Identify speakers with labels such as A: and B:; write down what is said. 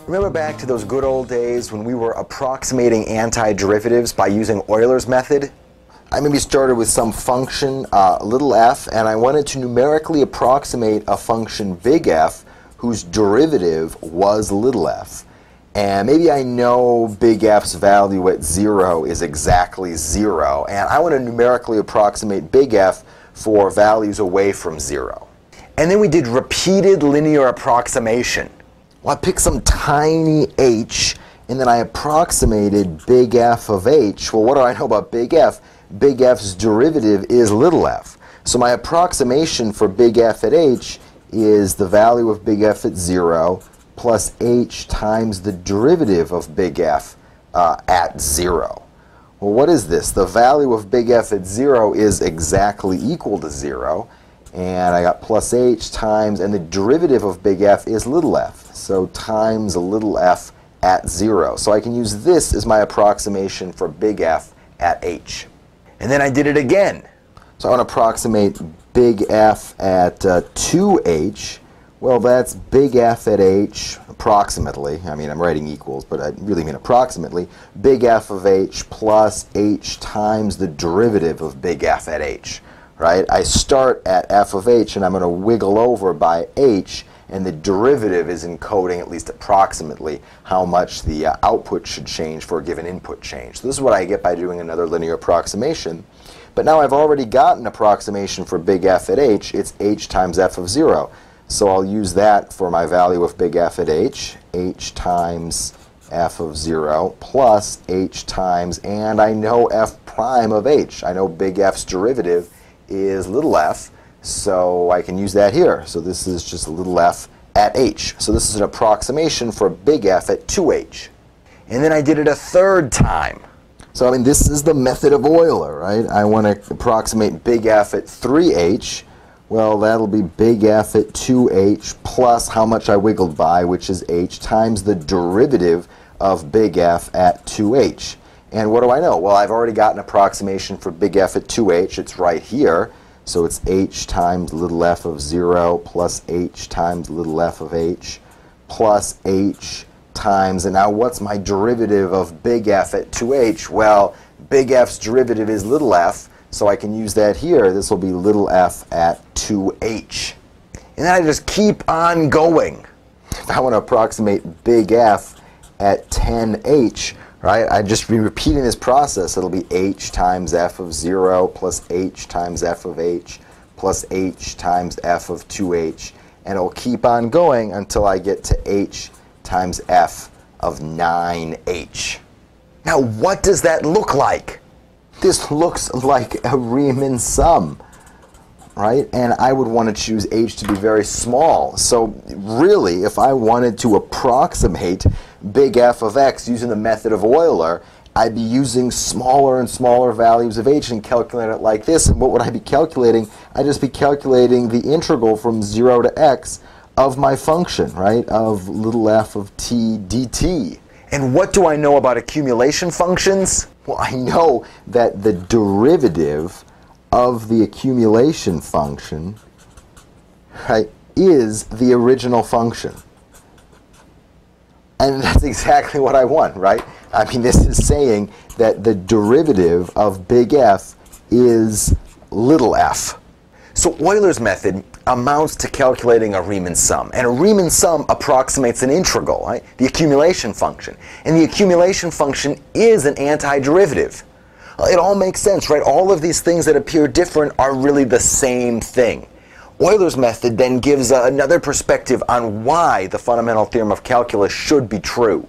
A: Remember back to those good old days when we were approximating antiderivatives by using Euler's method? I maybe started with some function, little f, and I wanted to numerically approximate a function big F whose derivative was little f. And maybe I know big F's value at 0 is exactly 0, and I want to numerically approximate big F for values away from 0. And then we did repeated linear approximation. Well, I picked some tiny h, and then I approximated big F of h. Well, what do I know about big F? Big F's derivative is little f. So my approximation for big F at h is the value of big F at 0 plus h times the derivative of big F at 0. Well, what is this? The value of big F at 0 is exactly equal to 0. And I got plus h times, and the derivative of big F is little f. So times little f at 0. So I can use this as my approximation for big F at h. And then I did it again. So I want to approximate big F at 2h. Well, that's big F at h, approximately. I mean, I'm writing equals, but I really mean approximately. Big F of h plus h times the derivative of big F at h. Right? I start at f of h, and I'm going to wiggle over by h, and the derivative is encoding, at least approximately, how much the output should change for a given input change. So this is what I get by doing another linear approximation. But now I've already got an approximation for big F at h. It's h times f of 0. So I'll use that for my value of big F at h times f of 0 plus h times, and I know f prime of h. I know big F's derivative is little f, so I can use that here. So this is just little f at h. So this is an approximation for big F at 2h. And then I did it a third time. So I mean, this is the method of Euler, right? I want to approximate big F at 3h. Well, that'll be big F at 2h plus how much I wiggled by, which is h, times the derivative of big F at 2h. And what do I know? Well, I've already got an approximation for big F at 2h. It's right here. So it's h times little f of 0 plus h times little f of h plus h times, and now what's my derivative of big F at 2h? Well, big F's derivative is little f, so I can use that here. This will be little f at 2h. And then I just keep on going. If I want to approximate big F at 10h, right, I'd just be repeating this process. It'll be h times f of 0 plus h times f of h plus h times f of 2h. And it'll keep on going until I get to h times f of 9h. Now, what does that look like? This looks like a Riemann sum, right? And I would want to choose h to be very small. So really, if I wanted to approximate big F of x using the method of Euler, I'd be using smaller and smaller values of h and calculate it like this. And what would I be calculating? I'd just be calculating the integral from 0 to x of my function, right, of little f of t dt. And what do I know about accumulation functions? Well, I know that the derivative of the accumulation function, right, is the original function. And that's exactly what I want, right? I mean, this is saying that the derivative of big F is little f. So Euler's method amounts to calculating a Riemann sum. And a Riemann sum approximates an integral, right? The accumulation function. And the accumulation function is an antiderivative. It all makes sense, right? All of these things that appear different are really the same thing. Euler's method then gives another perspective on why the fundamental theorem of calculus should be true.